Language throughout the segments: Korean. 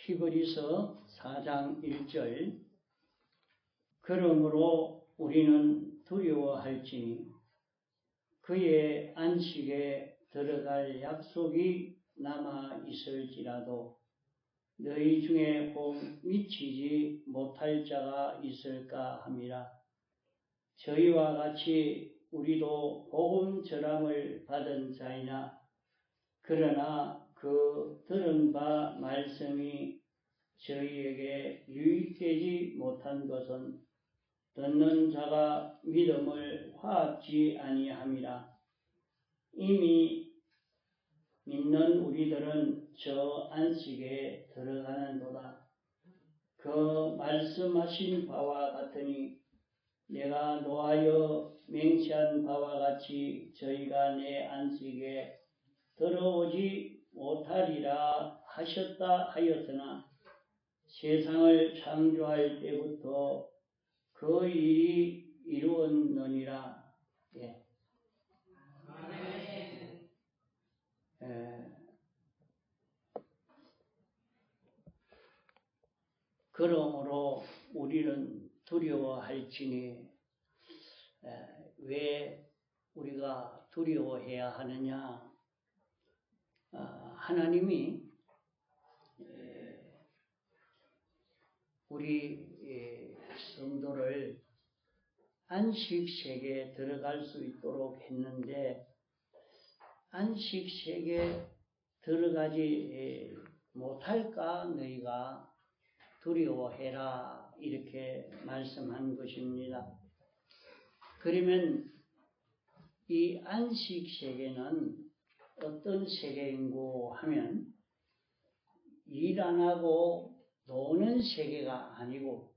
히브리서 4장 1절 그러므로 우리는 두려워할지니 그의 안식에 들어갈 약속이 남아 있을지라도 너희 중에 꼭 미치지 못할 자가 있을까 함이라. 저희와 같이 우리도 복음 전함을 받은 자이나 그러나 그 들은 바 말씀이 저희에게 유익되지 못한 것은 듣는 자가 믿음을 화합지 아니함이라. 이미 믿는 우리들은 저 안식에 들어가는도다. 그 말씀하신 바와 같으니 내가 노하여 맹세한 바와 같이 저희가 내 안식에 들어오지 못하리라 하셨다 하였으나 세상을 창조할 때부터 그 일이 이루었느니라. 예. 그러므로 우리는 두려워할지니 왜 우리가 두려워해야 하느냐? 하나님이 우리 성도를 안식세계에 들어갈 수 있도록 했는데 안식세계에 들어가지 못할까 너희가 두려워해라 이렇게 말씀한 것입니다. 그러면 이 안식세계는 어떤 세계인고 하면 일 안 하고 노는 세계가 아니고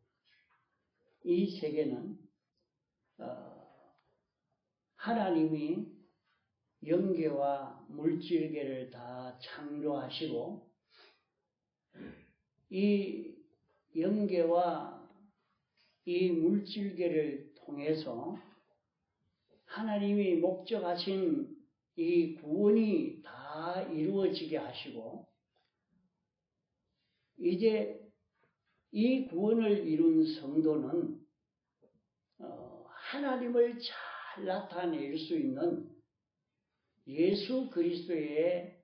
이 세계는 하나님이 영계와 물질계를 다 창조하시고 이 영계와 이 물질계를 통해서 하나님이 목적하신 이 구원이 다 이루어지게 하시고 이제 이 구원을 이룬 성도는 하나님을 잘 나타낼 수 있는 예수 그리스도의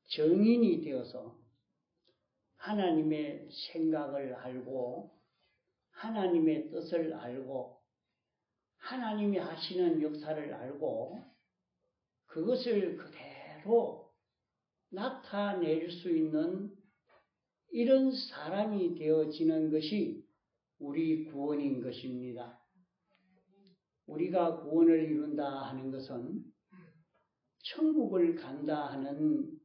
증인이 되어서 하나님의 생각을 알고 하나님의 뜻을 알고 하나님이 하시는 역사를 알고 그것을 그대로 나타낼 수 있는 이런 사람이 되어지는 것이 우리 구원인 것입니다. 우리가 구원을 이룬다 하는 것은 천국을 간다 하는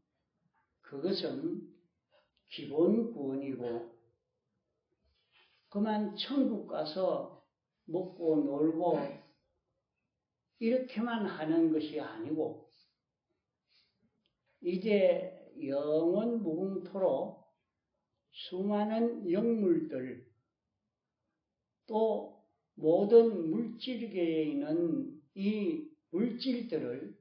그것은 기본 구원이고 그만 천국 가서 먹고 놀고 이렇게만 하는 것이 아니고 이제 영원 무궁토록 수많은 영물들 또 모든 물질계에 있는 이 물질들을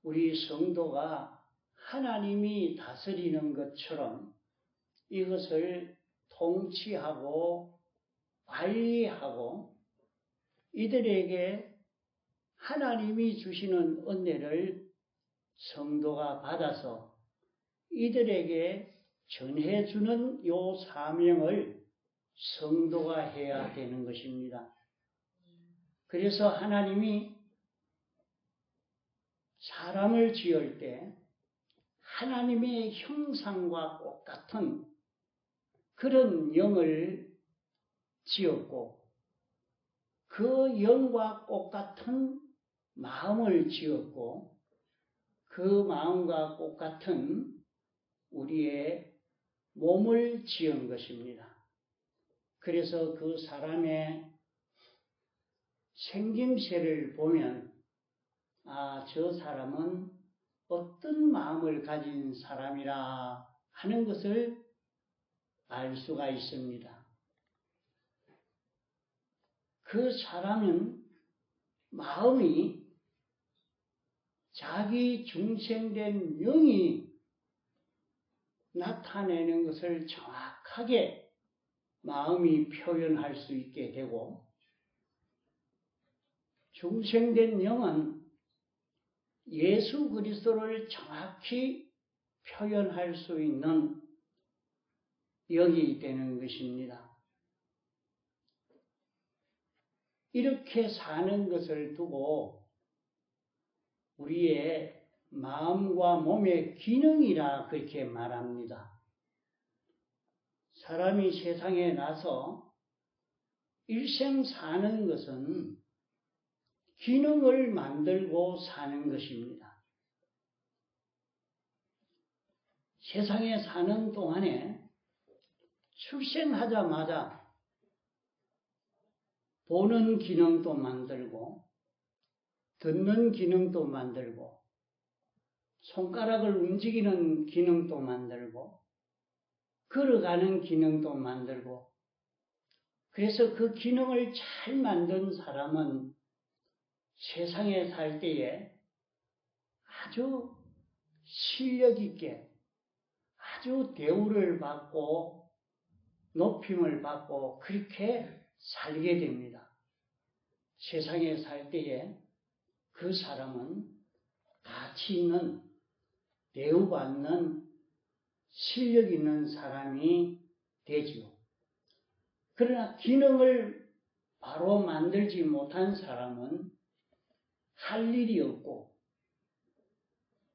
우리 성도가 하나님이 다스리는 것처럼 이것을 통치하고 관리하고 이들에게 하나님이 주시는 은혜를 성도가 받아서 이들에게 전해주는 요 사명을 성도가 해야 되는 것입니다. 그래서 하나님이 사람을 지을 때 하나님의 형상과 똑같은 그런 영을 지었고 그 영과 똑같은 마음을 지었고 그 마음과 똑같은 우리의 몸을 지은 것입니다. 그래서 그 사람의 생김새를 보면 저 사람은 어떤 마음을 가진 사람이라 하는 것을 알 수가 있습니다. 그 사람은 마음이 자기 중생된 영이 나타내는 것을 정확하게 마음이 표현할 수 있게 되고, 중생된 영은 예수 그리스도를 정확히 표현할 수 있는 영이 되는 것입니다. 이렇게 사는 것을 두고 우리의 마음과 몸의 기능이라 그렇게 말합니다. 사람이 세상에 나서 일생 사는 것은 기능을 만들고 사는 것입니다. 세상에 사는 동안에 출생하자마자 보는 기능도 만들고, 듣는 기능도 만들고, 손가락을 움직이는 기능도 만들고, 걸어가는 기능도 만들고, 그래서 그 기능을 잘 만든 사람은 세상에 살 때에 아주 실력 있게, 아주 대우를 받고 높임을 받고 그렇게 살게 됩니다. 세상에 살 때에 그 사람은 가치 있는, 대우받는 실력 있는 사람이 되지요. 그러나 기능을 바로 만들지 못한 사람은 할 일이 없고,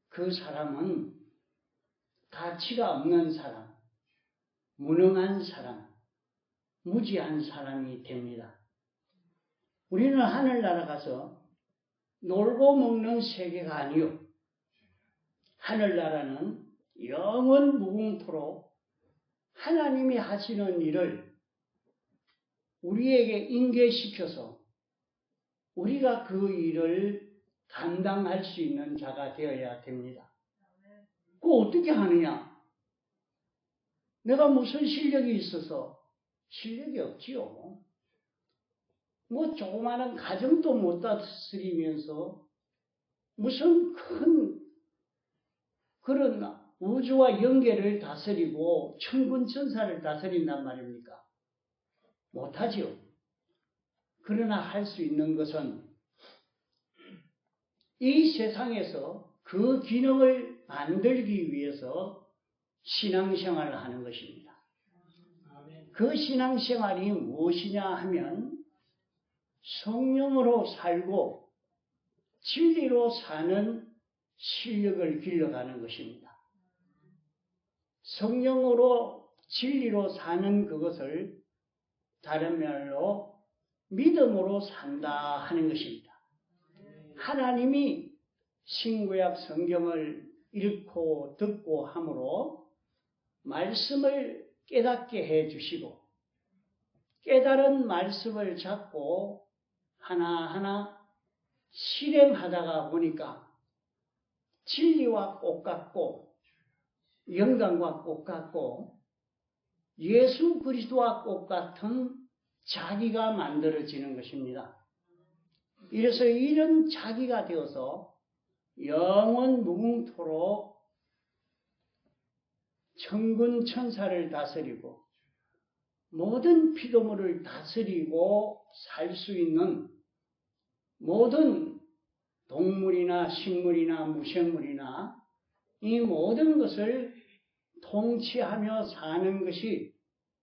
그 사람은 가치가 없는 사람, 무능한 사람, 무지한 사람이 됩니다. 우리는 하늘나라 가서 놀고 먹는 세계가 아니요, 하늘나라는 영원 무궁토록 하나님이 하시는 일을 우리에게 인계시켜서 우리가 그 일을 감당할 수 있는 자가 되어야 됩니다. 그거 어떻게 하느냐? 내가 무슨 실력이 있어서? 실력이 없지요. 뭐 조그마한 가정도 못 다스리면서 무슨 큰 그런 우주와 영계를 다스리고 천군천사를 다스린단 말입니까? 못하지요. 그러나 할 수 있는 것은 이 세상에서 그 기능을 만들기 위해서 신앙생활을 하는 것입니다. 그 신앙생활이 무엇이냐 하면 성령으로 살고 진리로 사는 실력을 길러가는 것입니다. 성령으로 진리로 사는 그것을 다른 말로 믿음으로 산다 하는 것입니다. 하나님이 신구약 성경을 읽고 듣고 함으로 말씀을 깨닫게 해 주시고, 깨달은 말씀을 잡고 하나하나 실행하다가 보니까 진리와 똑같고 영광과 똑같고 예수 그리스도와 똑같은 자기가 만들어지는 것입니다. 이래서 이런 자기가 되어서 영원 무궁토록 천군 천사를 다스리고 모든 피조물을 다스리고 살 수 있는 모든 동물이나 식물이나 무생물이나 이 모든 것을 통치하며 사는 것이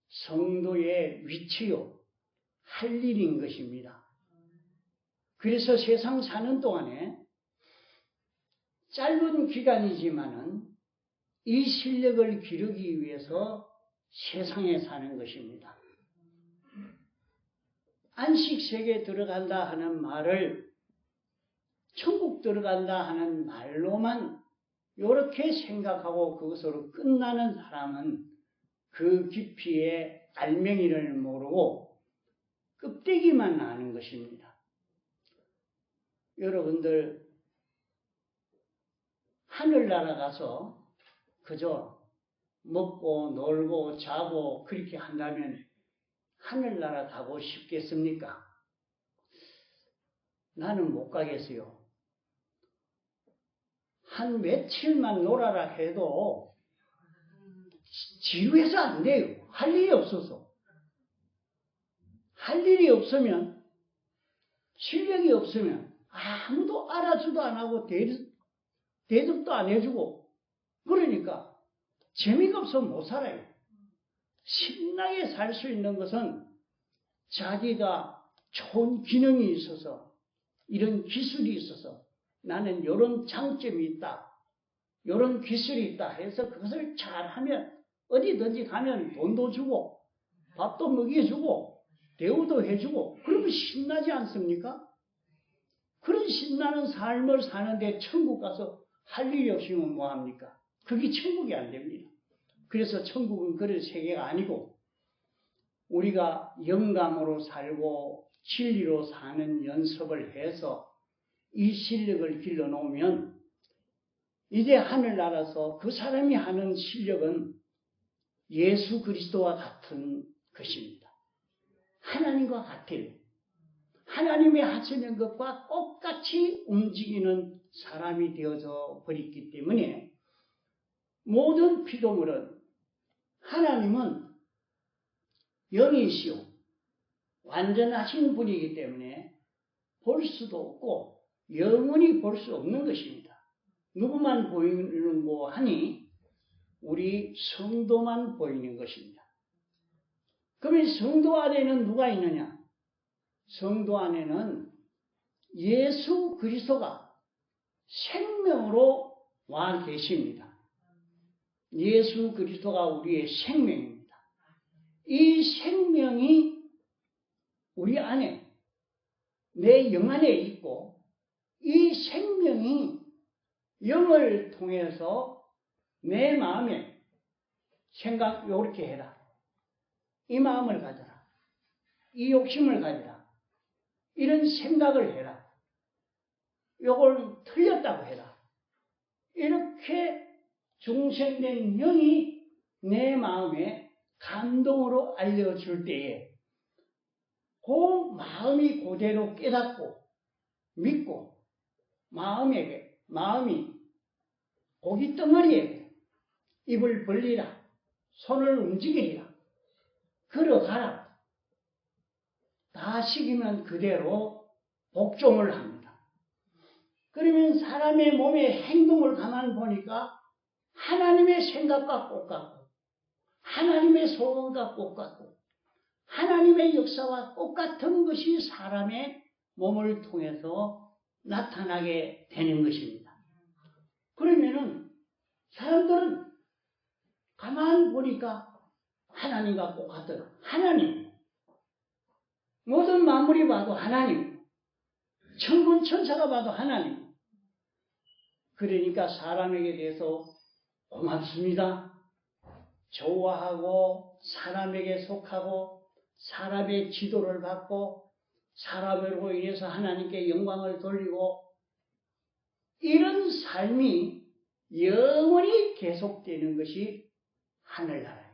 성도의 위치요, 할 일인 것입니다. 그래서 세상 사는 동안에 짧은 기간이지만은 이 실력을 기르기 위해서 세상에 사는 것입니다. 안식세계에 들어간다 하는 말을 천국 들어간다 하는 말로만 이렇게 생각하고 그것으로 끝나는 사람은 그 깊이의 알맹이를 모르고 껍데기만 아는 것입니다. 여러분들 하늘나라 가서 그저 먹고 놀고 자고 그렇게 한다면 하늘나라 가고 싶겠습니까? 나는 못 가겠어요. 한 며칠만 놀아라 해도 지루해서 안 돼요. 할 일이 없어서. 할 일이 없으면, 실력이 없으면 아무도 알아주도 안 하고 대접도 안 해주고 그러니까 재미가 없어 못 살아요. 신나게 살 수 있는 것은 자기가 좋은 기능이 있어서 이런 기술이 있어서 나는 이런 장점이 있다. 이런 기술이 있다 해서 그것을 잘하면 어디든지 가면 돈도 주고 밥도 먹여주고 대우도 해주고 그러면 신나지 않습니까? 그런 신나는 삶을 사는데 천국 가서 할 일이 없으면 뭐합니까? 그게 천국이 안 됩니다. 그래서 천국은 그런 세계가 아니고 우리가 영감으로 살고 진리로 사는 연습을 해서 이 실력을 길러놓으면 이제 하늘나라에서 그 사람이 하는 실력은 예수 그리스도와 같은 것입니다. 하나님과 같아요. 하나님이 하시는 것과 똑같이 움직이는 사람이 되어져 버렸기 때문에 모든 피조물은 하나님은 영이시오. 완전하신 분이기 때문에 볼 수도 없고 영원히 볼 수 없는 것입니다. 누구만 보이는고 하니 우리 성도만 보이는 것입니다. 그러면 성도 안에는 누가 있느냐? 성도 안에는 예수 그리스도가 생명으로 와 계십니다. 예수 그리스도가 우리의 생명입니다. 이 생명이 우리 안에 내 영 안에 있고 이 생명이 영을 통해서 내 마음에 생각 이렇게 해라. 이 마음을 가져라. 이 욕심을 가져라. 이런 생각을 해라. 요걸 틀렸다고 해라. 이렇게 중생된 영이 내 마음에 감동으로 알려줄 때에 그 마음이 그대로 깨닫고 믿고 마음이 고기 덩어리에 입을 벌리라. 손을 움직이리라. 걸어가라. 다 시키면 그대로 복종을 합니다. 그러면 사람의 몸의 행동을 가만 보니까 하나님의 생각과 똑같고 하나님의 소원과 똑같고 하나님의 역사와 똑같은 것이 사람의 몸을 통해서 나타나게 되는 것입니다. 그러면은 사람들은 가만 보니까 하나님과 똑같더라. 하나님. 모든 만물이 봐도 하나님. 천군 천사가 봐도 하나님. 그러니까 사람에게 대해서 고맙습니다. 좋아하고 사람에게 속하고 사람의 지도를 받고 사람으로 인해서 하나님께 영광을 돌리고 이런 삶이 영원히 계속되는 것이 하늘나라예요.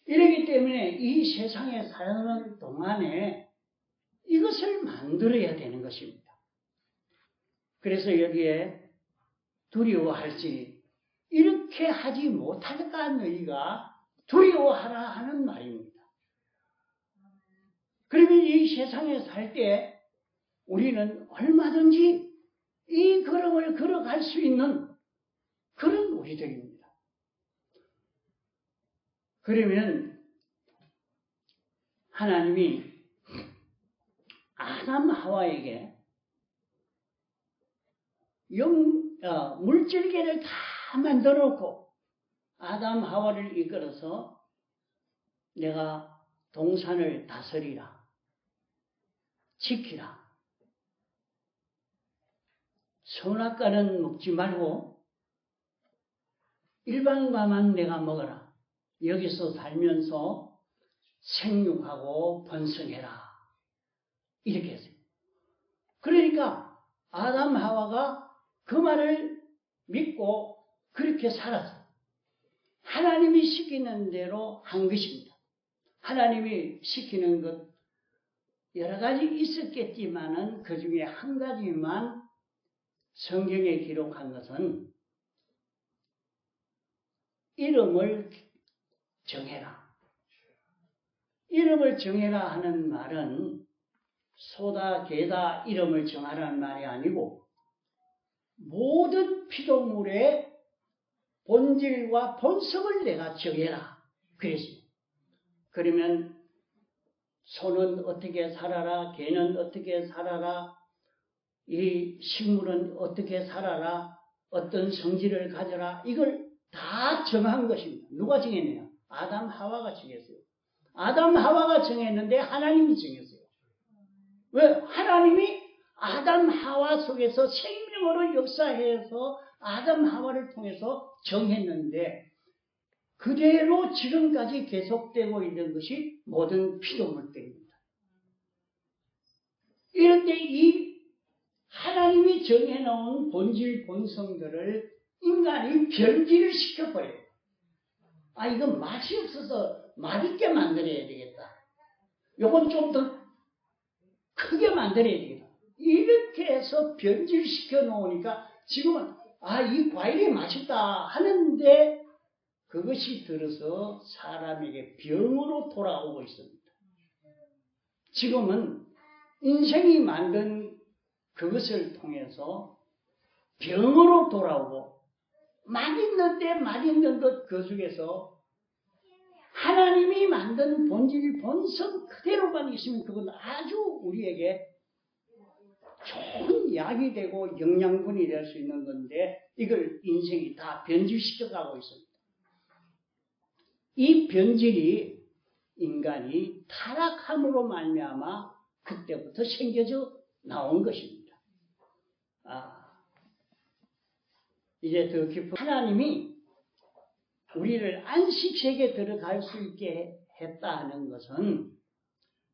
이러기 때문에 이 세상에 사는 동안에 이것을 만들어야 되는 것입니다. 그래서 여기에 두려워할지 이렇게 하지 못할까 너희가 두려워하라 하는 말입니다. 그러면 이 세상에 살 때 우리는 얼마든지 이 걸음을 걸어갈 수 있는 그런 우리들입니다. 그러면 하나님이 아담 하와에게 물질계를 다 만들어 놓고 아담 하와를 이끌어서 내가 동산을 다스리라. 지키라. 선악과는 먹지 말고 일반과만 내가 먹어라. 여기서 살면서 생육하고 번성해라. 이렇게 했어요. 그러니까 아담 하와가 그 말을 믿고 그렇게 살았어요. 하나님이 시키는 대로 한 것입니다. 하나님이 시키는 것 여러 가지 있었겠지만은 그 중에 한 가지만 성경에 기록한 것은 이름을 정해라. 이름을 정해라 하는 말은 소다, 개다 이름을 정하라는 말이 아니고 모든 피조물의 본질과 본성을 내가 정해라. 그랬어요. 그러면 소는 어떻게 살아라, 개는 어떻게 살아라, 이 식물은 어떻게 살아라, 어떤 성질을 가져라, 이걸 다 정한 것입니다. 누가 정했느냐? 아담 하와가 정했어요. 아담 하와가 정했는데 하나님이 정했어요. 왜? 하나님이 아담 하와 속에서 생명으로 역사해서 아담 하와를 통해서 정했는데 그대로 지금까지 계속되고 있는 것이 모든 피조물들입니다. 이런데 이 하나님이 정해놓은 본질 본성들을 인간이 변질을 시켜버려요. 아, 이건 맛이 없어서 맛있게 만들어야 되겠다. 요건 좀 더 크게 만들어야 되겠다. 이렇게 해서 변질시켜 놓으니까 지금은 아, 이 과일이 맛있다 하는데 그것이 들어서 사람에게 병으로 돌아오고 있습니다. 지금은 인생이 만든 그것을 통해서 병으로 돌아오고 맛있는데 맛있는 것 그 중에서 하나님이 만든 본질 본성 그대로만 있으면 그건 아주 우리에게 좋은 약이 되고 영양분이 될 수 있는 건데 이걸 인생이 다 변질시켜가고 있습니다. 이 변질이 인간이 타락함으로 말미암아 그때부터 생겨져 나온 것입니다. 이제 더 깊은 하나님이 우리를 안식세계에 들어갈 수 있게 했다는 것은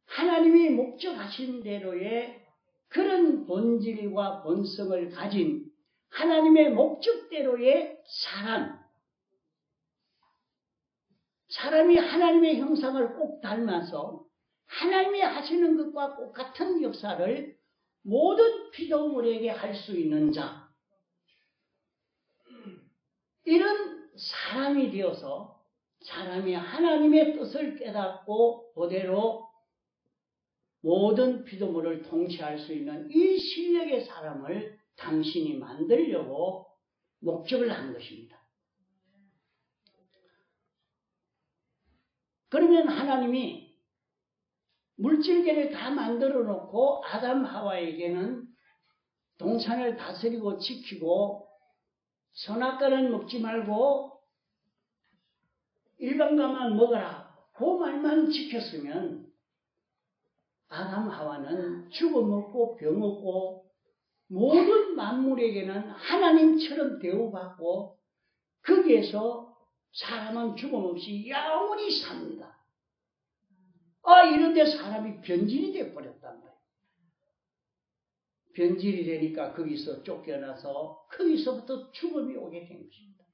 하나님이 목적하신 대로의 그런 본질과 본성을 가진 하나님의 목적대로의 사람이 하나님의 형상을 꼭 닮아서 하나님이 하시는 것과 똑같은 역사를 모든 피조물에게 할 수 있는 자, 이런 사람이 되어서 사람이 하나님의 뜻을 깨닫고 그대로 모든 피조물을 통치할 수 있는 이 실력의 사람을 당신이 만들려고 목적을 한 것입니다. 그러면 하나님이 물질계를 다 만들어 놓고 아담 하와에게는 동산을 다스리고 지키고 선악과는 먹지 말고 일반과만 먹어라 그 말만 지켰으면 아담 하와는 죽어먹고 병먹고 모든 만물에게는 하나님처럼 대우받고 거기에서 사람은 죽음없이 영원히 삽니다. 이런데 사람이 변질이 되어버렸단 말이에요. 변질이 되니까 거기서 쫓겨나서 거기서부터 죽음이 오게 된 것입니다.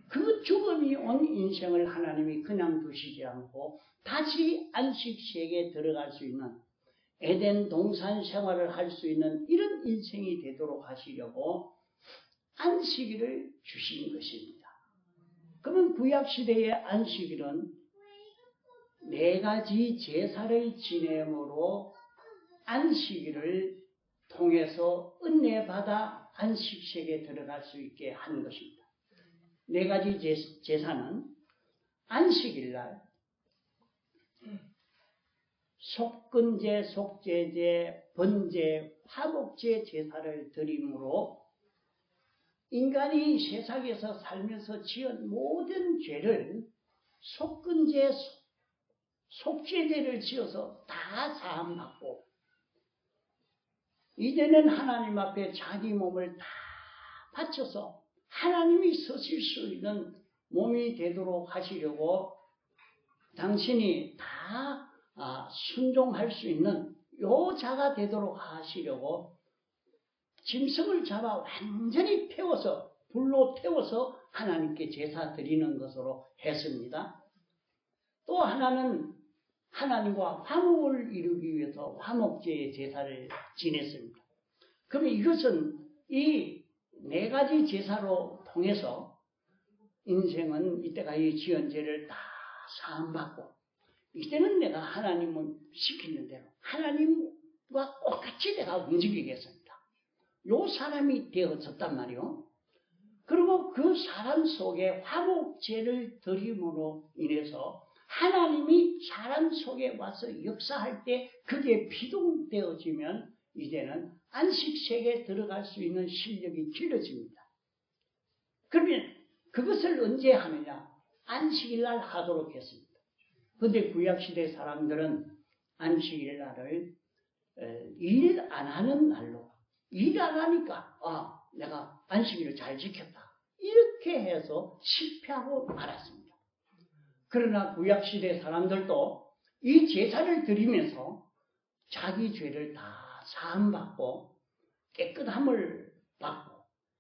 그 죽음이 온 인생을 하나님이 그냥 두시지 않고 다시 안식세계에 들어갈 수 있는 에덴 동산 생활을 할 수 있는 이런 인생이 되도록 하시려고 안식일을 주신 것입니다. 그러면 구약시대의 안식일은 4가지 제사를 지냄으로 안식일을 통해서 은혜받아 안식세계에 들어갈 수 있게 한 것입니다. 4가지 제사는 안식일날 속근제, 속죄제, 번제, 화목제 제사를 드림으로 인간이 세상에서 살면서 지은 모든 죄를 속근제, 속죄제를 지어서 다 사함받고 이제는 하나님 앞에 자기 몸을 다 바쳐서 하나님이 서실 수 있는 몸이 되도록 하시려고 당신이 다 순종할 수 있는 요 자가 되도록 하시려고 짐승을 잡아 완전히 태워서 불로 태워서 하나님께 제사 드리는 것으로 했습니다. 또 하나는 하나님과 화목을 이루기 위해서 화목제의 제사를 지냈습니다. 그러면 이것은 이 4가지 제사로 통해서 인생은 이때가 이 지은 죄를 다 사함받고 이때는 내가 하나님을 시키는 대로 하나님과 똑같이 내가 움직이겠습니다. 요 사람이 되어졌단 말이요. 그리고 그 사람 속에 화목제를 드림으로 인해서 하나님이 사람 속에 와서 역사할 때 그게 비동되어지면 이제는 안식세계에 들어갈 수 있는 실력이 길러집니다. 그러면 그것을 언제 하느냐? 안식일날 하도록 했습니다. 그런데 구약시대 사람들은 안식일날을 일 안 하는 날로, 일 안 하니까 내가 안식일을 잘 지켰다. 이렇게 해서 실패하고 말았습니다. 그러나 구약시대 사람들도 이 제사를 드리면서 자기 죄를 다 사함받고 깨끗함을 받고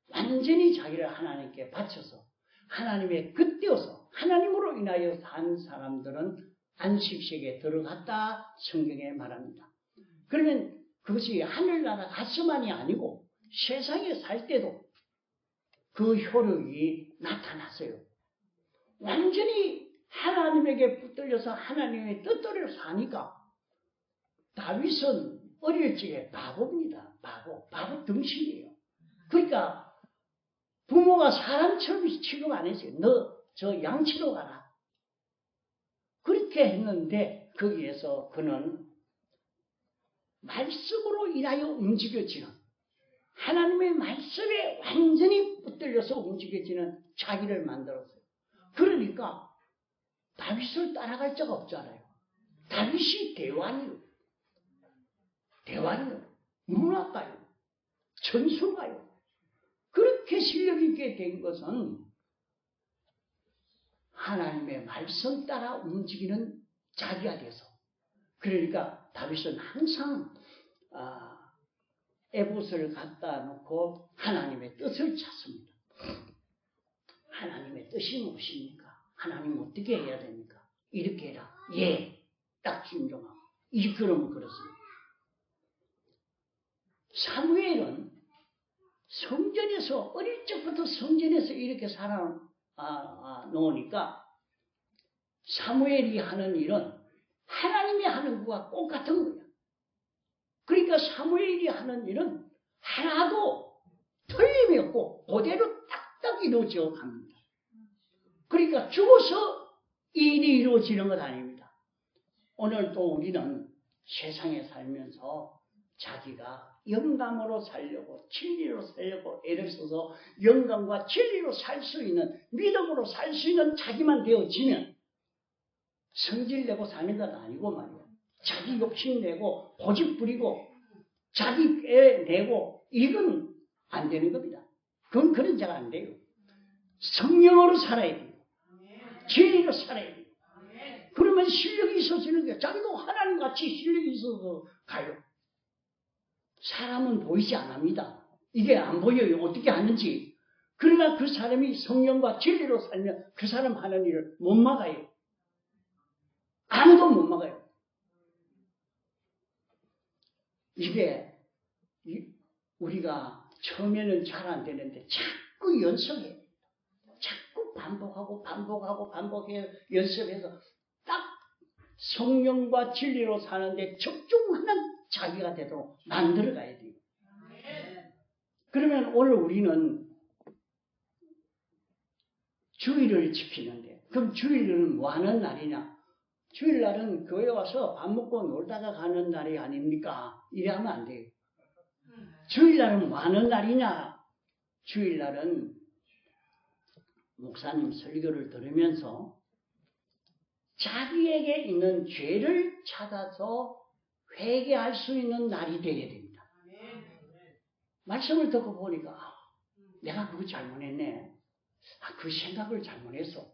완전히 자기를 하나님께 바쳐서 하나님의 겉되어서 하나님으로 인하여 산 사람들은 안식세계에 들어갔다 성경에 말합니다. 그러면 그것이 하늘나라 가서만이 아니고 세상에 살 때도 그 효력이 나타났어요. 완전히 하나님에게 붙들려서 하나님의 뜻대로 사니까 다윗은 어릴 적에 바보입니다. 바보 등신이에요. 그러니까 부모가 사람처럼 취급 안 했어요. 너 저 양치로 가라. 그렇게 했는데 거기에서 그는 말씀으로 인하여 움직여지는 하나님의 말씀에 완전히 붙들려서 움직여지는 자기를 만들었어요. 그러니까 다윗을 따라갈 자가 없잖아요. 다윗이 대왕이요. 문화가요. 전술가요. 그렇게 실력 있게 된 것은 하나님의 말씀 따라 움직이는 자기가 돼서. 그러니까 다윗은 항상 에봇을 갖다 놓고 하나님의 뜻을 찾습니다. 하나님의 뜻이 무엇입니까? 하나님 어떻게 해야 됩니까? 이렇게 해라. 예. 딱 순종하고. 그러면 그렇습니다. 사무엘은 성전에서 어릴 적부터 성전에서 이렇게 살아 놓으니까 사무엘이 하는 일은 하나님이 하는 것과 똑같은 거야. 그러니까 사무엘이 하는 일은 하나도 틀림이 없고 그대로 딱딱 이루어져 갑니다. 그러니까 죽어서 일이 이루어지는 것 아닙니다. 오늘 또 우리는 세상에 살면서 자기가 영감으로 살려고 진리로 살려고 애를 써서 영감과 진리로 살 수 있는 믿음으로 살 수 있는 자기만 되어지면 성질내고 사는 건 아니고 말이야. 자기 욕심내고 고집 부리고 자기 애 내고 이건 안 되는 겁니다. 그건 그런 자가 안 돼요. 성령으로 살아야 돼요. 진리로 살아야 돼요. 그러면 실력이 있어지는 거예요. 자기도 하나님같이 실력이 있어서 가요. 사람은 보이지 않습니다. 이게 안 보여요. 어떻게 하는지. 그러나 그 사람이 성령과 진리로 살면 그 사람 하는 일을 못 막아요. 아무도 못 막아요. 이게 우리가 처음에는 잘 안 되는데 자꾸 연습해요. 자꾸 반복해서 연습해서 딱 성령과 진리로 사는데 적중하는 자기가 되도록 만들어가야 돼요. 그러면 오늘 우리는 주일을 지키는데 그럼 주일은 뭐 하는 날이냐? 주일날은 교회 와서 밥 먹고 놀다가 가는 날이 아닙니까? 이래 하면 안 돼요. 주일날은 뭐 하는 날이냐? 주일날은 목사님 설교를 들으면서 자기에게 있는 죄를 찾아서 회개할 수 있는 날이 되어야 됩니다. 말씀을 듣고 보니까 내가 그거 잘못했네. 그 생각을 잘못했어.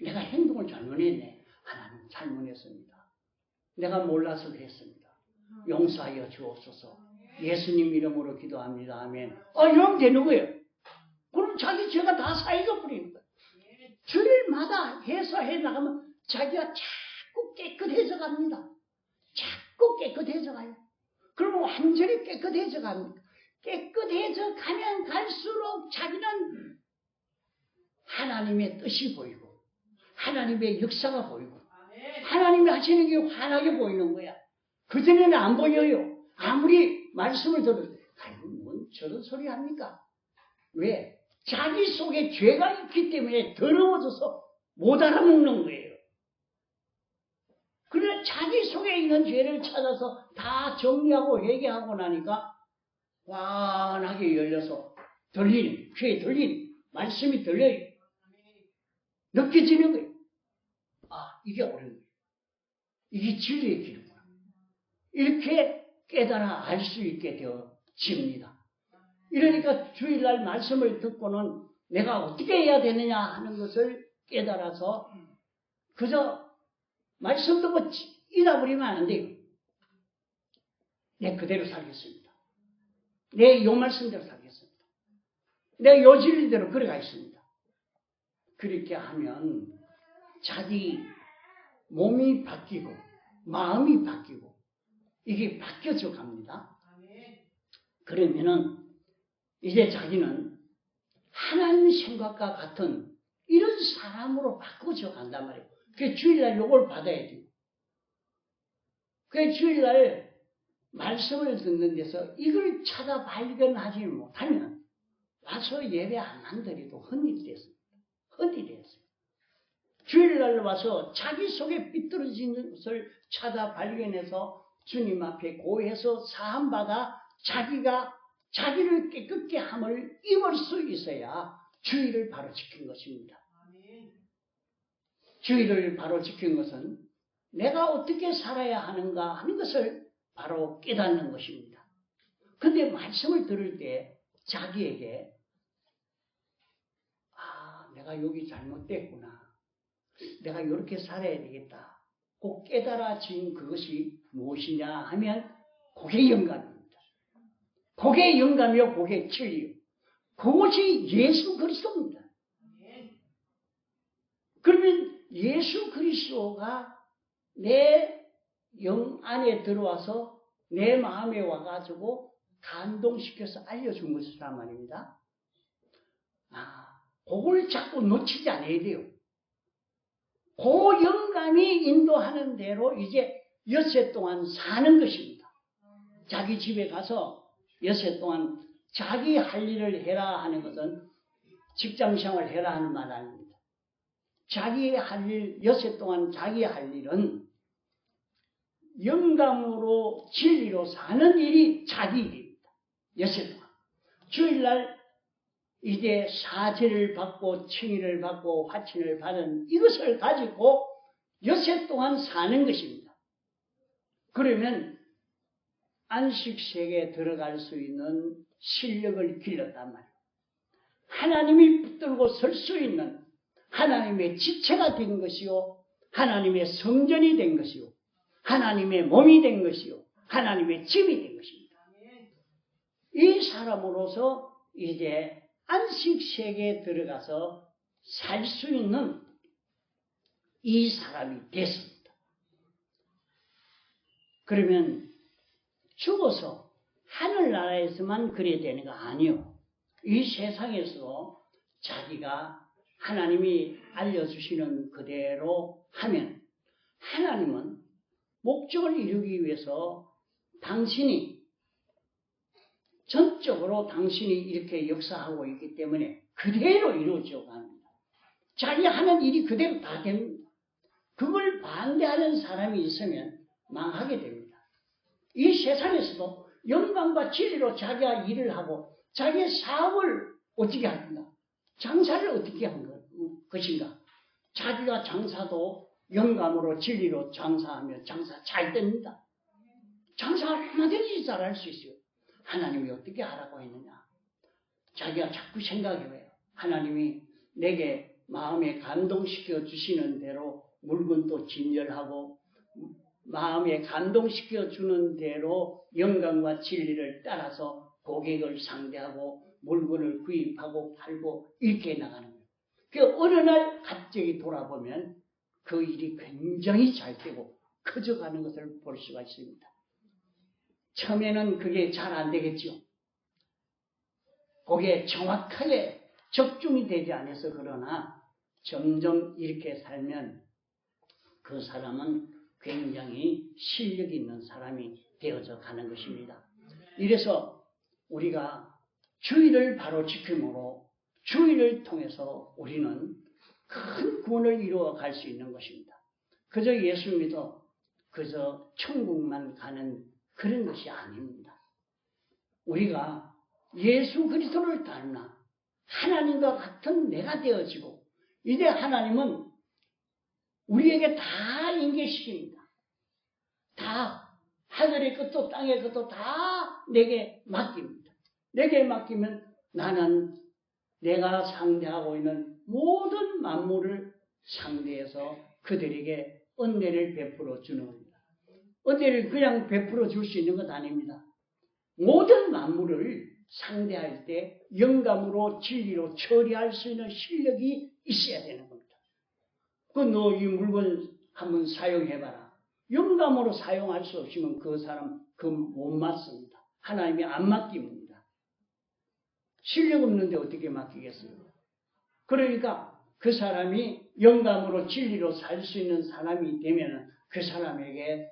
내가 행동을 잘못했네. 하나님 잘못했습니다. 내가 몰라서 그랬습니다. 용서하여 주옵소서. 예수님 이름으로 기도합니다. 아멘. 이러면 되는 거예요. 그럼 자기 죄가 다 사해져 버리는 거예요. 주일마다 해서 나가면 자기가 자꾸 깨끗해져 갑니다. 자꾸 깨끗해져 가요. 그러면 완전히 깨끗해져 갑니다. 깨끗해져 가면 갈수록 자기는 하나님의 뜻이 보이고 하나님의 역사가 보이고 하나님이 하시는 게 환하게 보이는 거야. 그전에는 안 보여요. 아무리 말씀을 들어도 아이고 뭔 저런 소리 합니까? 왜? 자기 속에 죄가 있기 때문에 더러워져서 못 알아먹는 거예요. 그러나 자기 속에 있는 죄를 찾아서 다 정리하고 회개하고 나니까 환하게 열려서 들리는, 귀에 들리는 말씀이 들려요. 느껴지는 거예요. 아, 이게 옳은 거예요. 이게 진리의 길이구나. 이렇게 깨달아 알 수 있게 되어집니다. 이러니까 주일날 말씀을 듣고는 내가 어떻게 해야 되느냐 하는 것을 깨달아서 그저 말씀 듣고 잊어버리면 안 돼요. 내 그대로 살겠습니다. 내 요 말씀대로 살겠습니다. 내 요 진리대로 걸어가겠습니다. 그렇게 하면 자기 몸이 바뀌고 마음이 바뀌고 이게 바뀌어져 갑니다. 그러면은 이제 자기는 하나님 생각과 같은 이런 사람으로 바꾸어져 간단 말이에요. 그 주일날 요걸 받아야 돼요. 그 주일날 말씀을 듣는 데서 이걸 찾아 발견하지 못하면 와서 예배 안 드려도 헛일이 됐어요. 헛일이 됐어요. 주일날 와서 자기 속에 삐뚤어진 것을 찾아 발견해서 주님 앞에 고해서 사함받아 자기가 자기를 깨끗게 함을 입을 수 있어야 주의를 바로 지킨 것입니다. 주의를 바로 지킨 것은 내가 어떻게 살아야 하는가 하는 것을 바로 깨닫는 것입니다. 그런데 말씀을 들을 때 자기에게 내가 여기 잘못됐구나. 내가 이렇게 살아야 되겠다. 꼭 깨달아진 그것이 무엇이냐 하면 그게 영감입니다. 그게 영감이요, 그게 진리요. 그것이 예수 그리스도입니다. 그러면 예수 그리스도가 내 영 안에 들어와서 내 마음에 와가지고 감동시켜서 알려준 것이란 말입니다. 그걸 자꾸 놓치지 않아야 돼요. 그 영감이 인도하는 대로 이제 엿새 동안 사는 것입니다. 자기 집에 가서 엿새 동안 자기 할 일을 해라 하는 것은 직장생활 해라 하는 말 아닙니다. 자기 할 일, 엿새 동안 자기 할 일은 영감으로 진리로 사는 일이 자기 일입니다. 엿새 동안. 주일날 이제 사죄를 받고 칭의를 받고 화친을 받은 이것을 가지고 엿새 동안 사는 것입니다. 그러면 안식세계에 들어갈 수 있는 실력을 길렀단 말이에요. 하나님이 붙들고 설 수 있는 하나님의 지체가 된 것이요, 하나님의 성전이 된 것이요, 하나님의 몸이 된 것이요, 하나님의 집이 된 것입니다. 이 사람으로서 이제 안식세계에 들어가서 살 수 있는 이 사람이 됐습니다. 그러면 죽어서 하늘나라에서만 그래야 되는 거 아니요. 이 세상에서 자기가 하나님이 알려주시는 그대로 하면 하나님은 목적을 이루기 위해서 당신이 전적으로 당신이 이렇게 역사하고 있기 때문에 그대로 이루어져 갑니다. 자기 하는 일이 그대로 다 됩니다. 그걸 반대하는 사람이 있으면 망하게 됩니다. 이 세상에서도 영광과 진리로 자기가 일을 하고 자기의 사업을 어떻게 하는가? 장사를 어떻게 한 것인가? 자기가 장사도 영감으로 진리로 장사하면 장사 잘 됩니다. 장사를 얼마든지 잘할 수 있어요. 하나님이 어떻게 하라고 했느냐? 자기가 자꾸 생각해봐요. 하나님이 내게 마음에 감동시켜 주시는 대로 물건도 진열하고 마음에 감동시켜 주는 대로 영감과 진리를 따라서 고객을 상대하고 물건을 구입하고 팔고 이렇게 나가는 거예요. 그 어느 날 갑자기 돌아보면 그 일이 굉장히 잘 되고 커져가는 것을 볼 수가 있습니다. 처음에는 그게 잘 안 되겠죠. 그게 정확하게 적중이 되지 않아서 그러나 점점 이렇게 살면 그 사람은 굉장히 실력 있는 사람이 되어져 가는 것입니다. 이래서 우리가 주의를 바로 지킴으로 주의를 통해서 우리는 큰 구원을 이루어 갈 수 있는 것입니다. 그저 예수 믿어 그저 천국만 가는 그런 것이 아닙니다. 우리가 예수 그리스도를 닮아 하나님과 같은 내가 되어지고 이제 하나님은 우리에게 다 인계시킵니다. 다 하늘의 끝도 땅의 끝도 다 내게 맡깁니다. 내게 맡기면 나는 내가 상대하고 있는 모든 만물을 상대해서 그들에게 은혜를 베풀어 주는 겁니다. 은혜를 그냥 베풀어 줄 수 있는 것 아닙니다. 모든 만물을 상대할 때 영감으로 진리로 처리할 수 있는 실력이 있어야 되는 겁니다. 너 이 물건 한번 사용해봐라. 영감으로 사용할 수 없으면 그 사람 못 맞습니다. 하나님이 안 맡깁니다. 실력 없는데 어떻게 맡기겠어요? 그러니까 그 사람이 영감으로 진리로 살 수 있는 사람이 되면 그 사람에게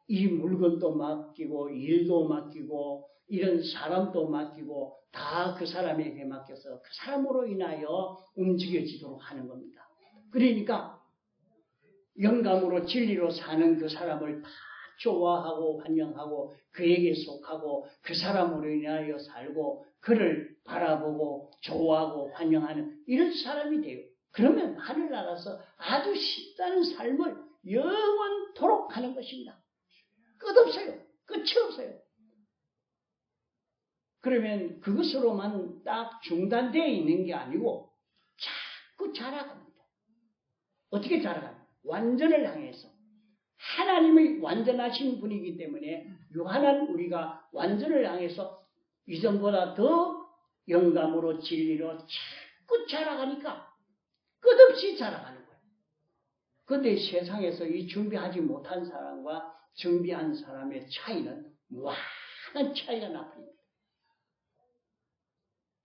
이 물건도 맡기고 일도 맡기고 이런 사람도 맡기고 다 그 사람에게 맡겨서 그 사람으로 인하여 움직여지도록 하는 겁니다. 그러니까 영감으로 진리로 사는 그 사람을 다 좋아하고 환영하고 그에게 속하고 그 사람으로 인하여 살고 그를 바라보고 좋아하고 환영하는 이런 사람이 돼요. 그러면 하늘나라에서 아주 신나는 삶을 영원토록 하는 것입니다. 끝없어요. 끝이 없어요. 그러면 그것으로만 딱 중단되어 있는 게 아니고 자꾸 자라갑니다. 어떻게 자라갑니까? 완전을 향해서. 하나님의 완전하신 분이기 때문에 유한한 우리가 완전을 향해서 이전보다 더 영감으로 진리로 자꾸 자라가니까 끝없이 자라가는 거예요. 그런데 세상에서 이 준비하지 못한 사람과 준비한 사람의 차이는 무한한 차이가 나버립니다.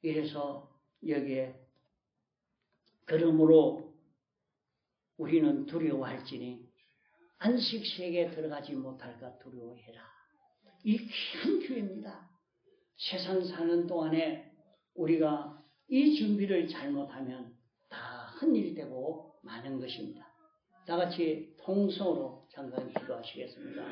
이래서 여기에 그러므로 우리는 두려워할지니 안식세계에 들어가지 못할까 두려워해라. 이 귀한 기회입니다. 세상 사는 동안에 우리가 이 준비를 잘못하면 다 헛일이 되고 마는 것입니다. 다 같이 통성으로 잠깐 기도하시겠습니다.